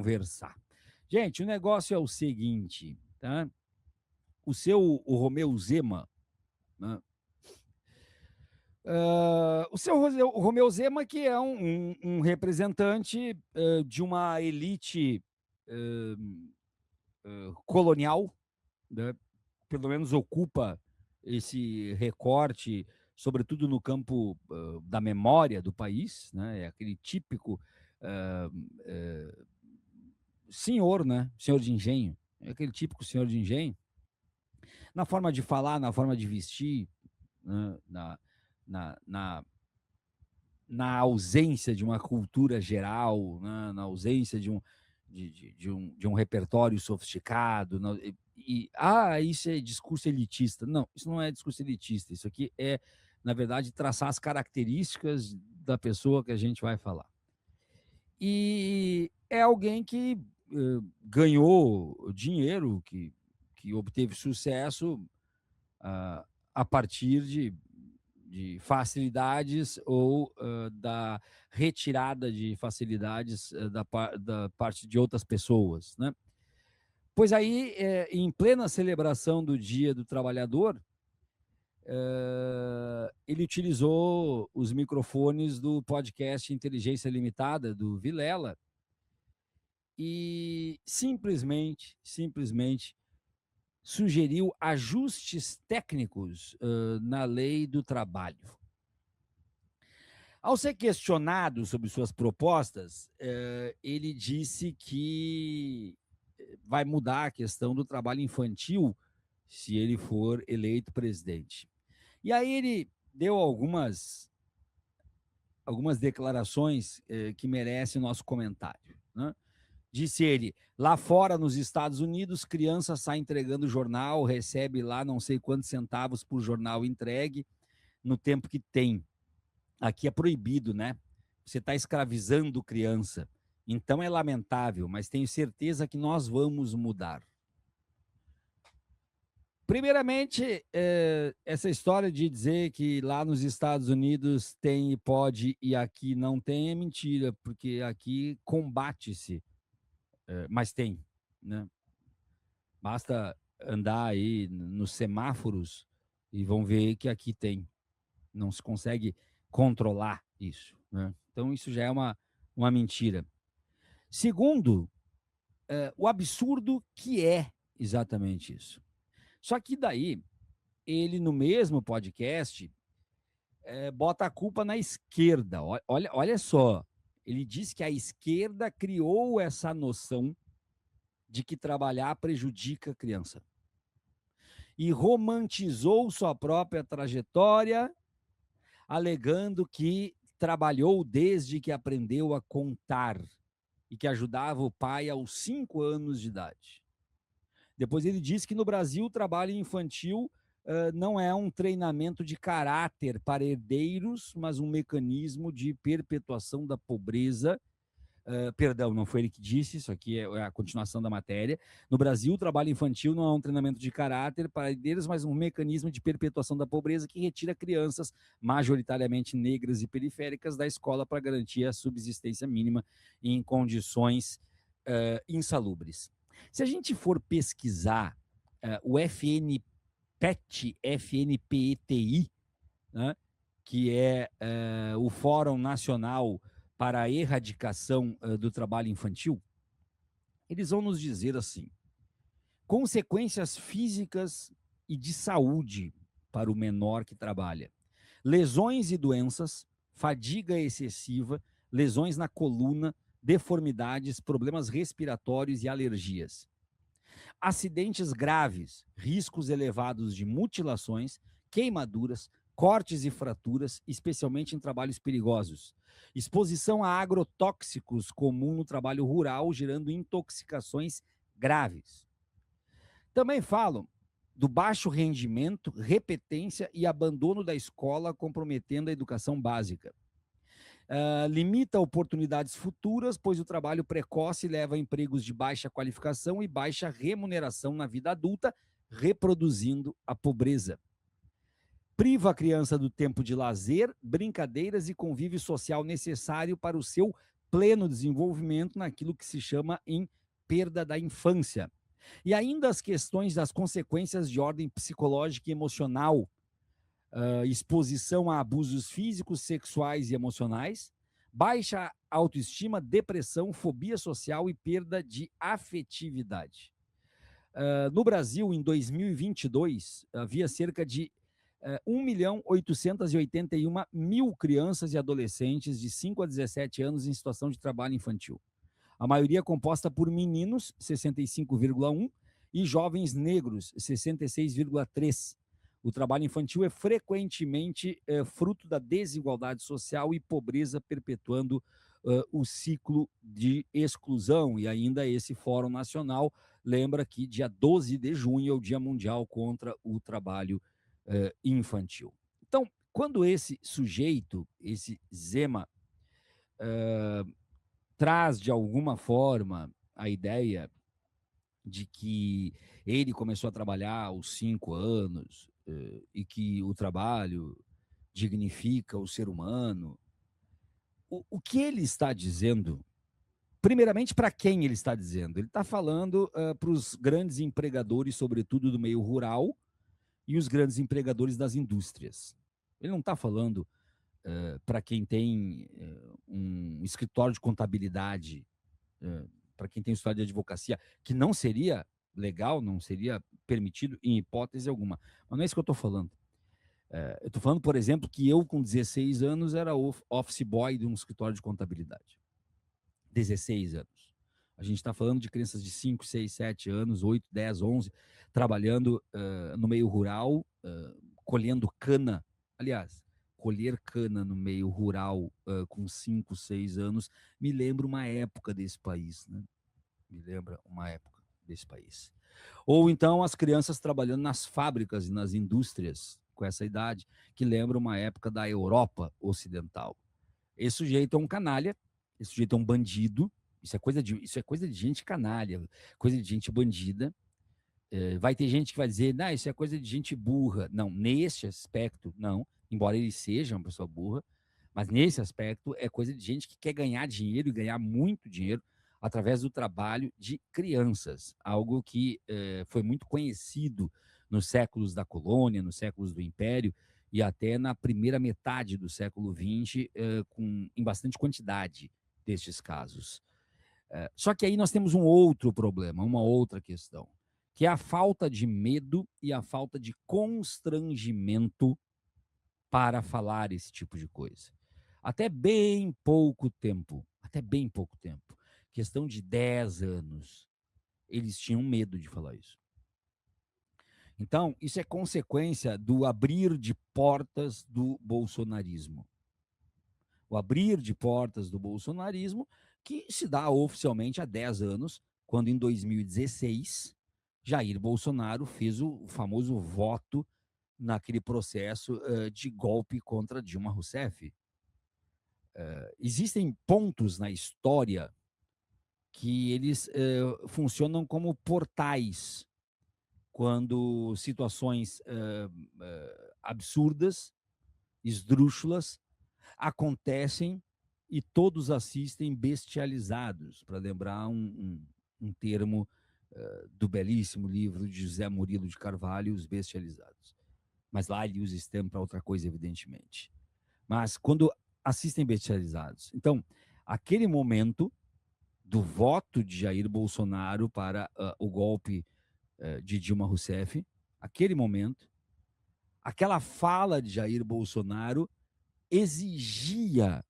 conversar. Gente, o negócio é o seguinte, tá? O Romeu Zema, né? O Romeu Zema, que é um representante de uma elite colonial, né? Pelo menos ocupa esse recorte, sobretudo no campo da memória do país, né? É aquele típico uh, uh, senhor, né? Senhor de engenho, é aquele típico senhor de engenho, na forma de falar, na forma de vestir, né? Na, na, na ausência de uma cultura geral, né? Na ausência de um repertório sofisticado. Isso é discurso elitista. Não, isso não é discurso elitista. Isso aqui é, na verdade, traçar as características da pessoa que a gente vai falar. E é alguém que ganhou dinheiro, que obteve sucesso a partir de facilidades ou da retirada de facilidades da parte de outras pessoas, né? Pois aí, em plena celebração do Dia do Trabalhador, ele utilizou os microfones do podcast Inteligência Limitada, do Vilela, e simplesmente sugeriu ajustes técnicos na lei do trabalho. Ao ser questionado sobre suas propostas, ele disse que vai mudar a questão do trabalho infantil se ele for eleito presidente. E aí ele deu algumas declarações que merecem o nosso comentário, né? Disse ele, lá fora nos Estados Unidos, criança sai entregando jornal, recebe lá não sei quantos centavos por jornal entregue no tempo que tem. Aqui é proibido, né? Você está escravizando criança. Então é lamentável, mas tenho certeza que nós vamos mudar. Primeiramente, essa história de dizer que lá nos Estados Unidos tem e pode e aqui não tem é mentira, porque aqui combate-se, mas tem, né? Basta andar aí nos semáforos e vão ver que aqui tem. Não se consegue controlar isso, né? Então, isso já é uma mentira. Segundo, o absurdo que é exatamente isso. Só que daí, ele no mesmo podcast bota a culpa na esquerda. Olha só, ele diz que a esquerda criou essa noção de que trabalhar prejudica a criança. E romantizou sua própria trajetória, alegando que trabalhou desde que aprendeu a contar e que ajudava o pai aos 5 anos de idade. Depois ele disse que no Brasil o trabalho infantil não é um treinamento de caráter para herdeiros, mas um mecanismo de perpetuação da pobreza. Perdão, não foi ele que disse, isso aqui é a continuação da matéria. No Brasil, o trabalho infantil não é um treinamento de caráter para herdeiros, mas um mecanismo de perpetuação da pobreza que retira crianças, majoritariamente negras e periféricas, da escola para garantir a subsistência mínima em condições insalubres. Se a gente for pesquisar o FNPETI, né, que é o Fórum Nacional para a Erradicação do Trabalho Infantil, eles vão nos dizer assim: consequências físicas e de saúde para o menor que trabalha, lesões e doenças, fadiga excessiva, lesões na coluna, deformidades, problemas respiratórios e alergias. Acidentes graves, riscos elevados de mutilações, queimaduras, cortes e fraturas, especialmente em trabalhos perigosos. Exposição a agrotóxicos comum no trabalho rural, gerando intoxicações graves. Também falam do baixo rendimento, repetência e abandono da escola, comprometendo a educação básica. Limita oportunidades futuras, pois o trabalho precoce leva a empregos de baixa qualificação e baixa remuneração na vida adulta, reproduzindo a pobreza. Priva a criança do tempo de lazer, brincadeiras e convívio social necessário para o seu pleno desenvolvimento naquilo que se chama em perda da infância. E ainda as questões das consequências de ordem psicológica e emocional, exposição a abusos físicos, sexuais e emocionais, baixa autoestima, depressão, fobia social e perda de afetividade. No Brasil, em 2022, havia cerca de 1.881.000 crianças e adolescentes de 5 a 17 anos em situação de trabalho infantil. A maioria é composta por meninos, 65,1%, e jovens negros, 66,3%. O trabalho infantil é frequentemente fruto da desigualdade social e pobreza, perpetuando o ciclo de exclusão. E ainda esse Fórum Nacional lembra que dia 12 de junho é o Dia Mundial contra o Trabalho Infantil. Então, quando esse sujeito, esse Zema, traz de alguma forma a ideia de que ele começou a trabalhar aos 5 anos e que o trabalho dignifica o ser humano, o que ele está dizendo, primeiramente, para quem ele está dizendo? Ele está falando para os grandes empregadores, sobretudo do meio rural, e os grandes empregadores das indústrias. Ele não está falando para quem tem um escritório de contabilidade, para quem tem um escritório de advocacia, que não seria legal, não seria permitido em hipótese alguma. Mas não é isso que eu estou falando. Eu estou falando, por exemplo, que eu, com 16 anos, era office boy de um escritório de contabilidade. 16 anos. A gente está falando de crianças de 5, 6, 7 anos, 8, 10, 11, trabalhando no meio rural, colhendo cana. Aliás, colher cana no meio rural com 5, 6 anos, me lembra uma época desse país, né? Me lembra uma época desse país. Ou então as crianças trabalhando nas fábricas e nas indústrias com essa idade, que lembra uma época da Europa Ocidental. Esse sujeito é um canalha, esse sujeito é um bandido, isso é coisa de gente canalha, coisa de gente bandida. Vai ter gente que vai dizer, não, isso é coisa de gente burra. Não, nesse aspecto, não, embora ele seja uma pessoa burra, mas nesse aspecto é coisa de gente que quer ganhar dinheiro e ganhar muito dinheiro através do trabalho de crianças, algo que foi muito conhecido nos séculos da colônia, nos séculos do Império e até na primeira metade do século XX, em bastante quantidade destes casos. Só que aí nós temos um outro problema, uma outra questão, que é a falta de medo e a falta de constrangimento para falar esse tipo de coisa. Até bem pouco tempo, questão de 10 anos, eles tinham medo de falar isso. Então, isso é consequência do abrir de portas do bolsonarismo. O abrir de portas do bolsonarismo, que se dá oficialmente há 10 anos, quando em 2016, Jair Bolsonaro fez o famoso voto naquele processo de golpe contra Dilma Rousseff. Existem pontos na história que eles funcionam como portais quando situações absurdas, esdrúxulas, acontecem e todos assistem bestializados, para lembrar um termo do belíssimo livro de José Murilo de Carvalho, Os Bestializados. Mas lá ele usa esse termo para outra coisa, evidentemente. Mas quando assistem bestializados. Então, aquele momento do voto de Jair Bolsonaro para o golpe de Dilma Rousseff, aquele momento, aquela fala de Jair Bolsonaro exigia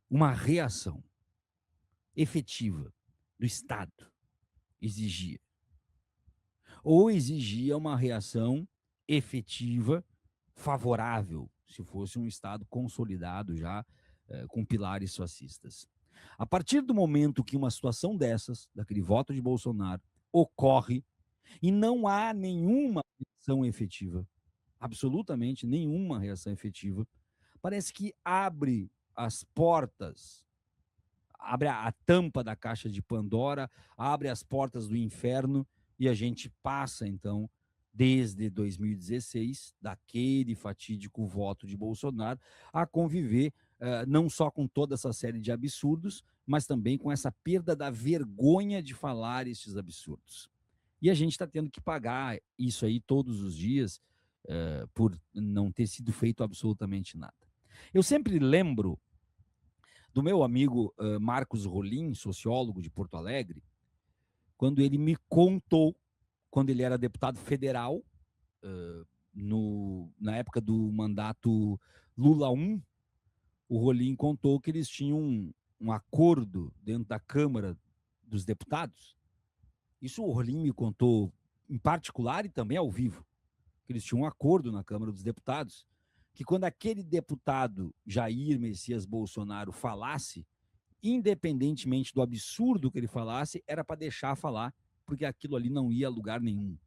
uma reação efetiva do Estado. Exigia. Ou exigia uma reação efetiva, favorável, se fosse um Estado consolidado já com pilares fascistas. A partir do momento que uma situação dessas, daquele voto de Bolsonaro, ocorre e não há nenhuma reação efetiva, absolutamente nenhuma reação efetiva, parece que abre as portas, abre a tampa da caixa de Pandora, abre as portas do inferno e a gente passa, então, desde 2016, daquele fatídico voto de Bolsonaro, a conviver não só com toda essa série de absurdos, mas também com essa perda da vergonha de falar esses absurdos. E a gente está tendo que pagar isso aí todos os dias por não ter sido feito absolutamente nada. Eu sempre lembro do meu amigo Marcos Rolim, sociólogo de Porto Alegre, quando ele me contou, quando ele era deputado federal, na época do mandato Lula 1, o Rolim contou que eles tinham um acordo dentro da Câmara dos Deputados. Isso o Rolim me contou em particular e também ao vivo, que eles tinham um acordo na Câmara dos Deputados, que quando aquele deputado Jair Messias Bolsonaro falasse, independentemente do absurdo que ele falasse, era para deixar falar, porque aquilo ali não ia a lugar nenhum.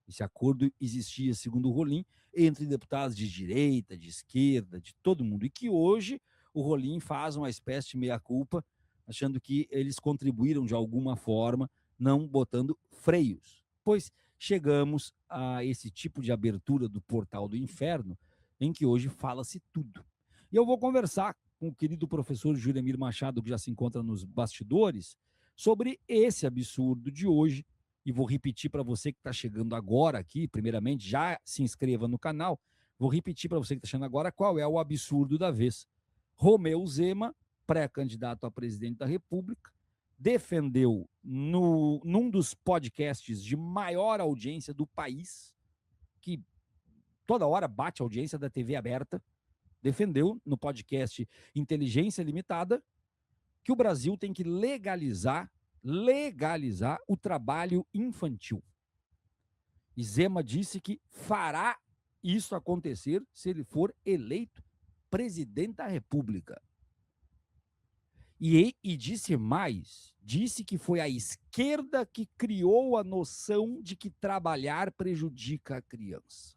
Esse acordo existia, segundo o Rolim, entre deputados de direita, de esquerda, de todo mundo. E que hoje o Rolim faz uma espécie de meia-culpa, achando que eles contribuíram de alguma forma, não botando freios. Pois chegamos a esse tipo de abertura do portal do inferno, em que hoje fala-se tudo. E eu vou conversar com o querido professor Juremir Machado, que já se encontra nos bastidores, sobre esse absurdo de hoje, e vou repetir para você que está chegando agora aqui, primeiramente, já se inscreva no canal. Vou repetir para você que está chegando agora qual é o absurdo da vez. Romeu Zema, pré-candidato a presidente da República, defendeu num dos podcasts de maior audiência do país, que toda hora bate a audiência da TV aberta, defendeu no podcast Inteligência Limitada que o Brasil tem que legalizar o trabalho infantil. E Zema disse que fará isso acontecer se ele for eleito presidente da República. E disse mais, disse que foi a esquerda que criou a noção de que trabalhar prejudica a criança.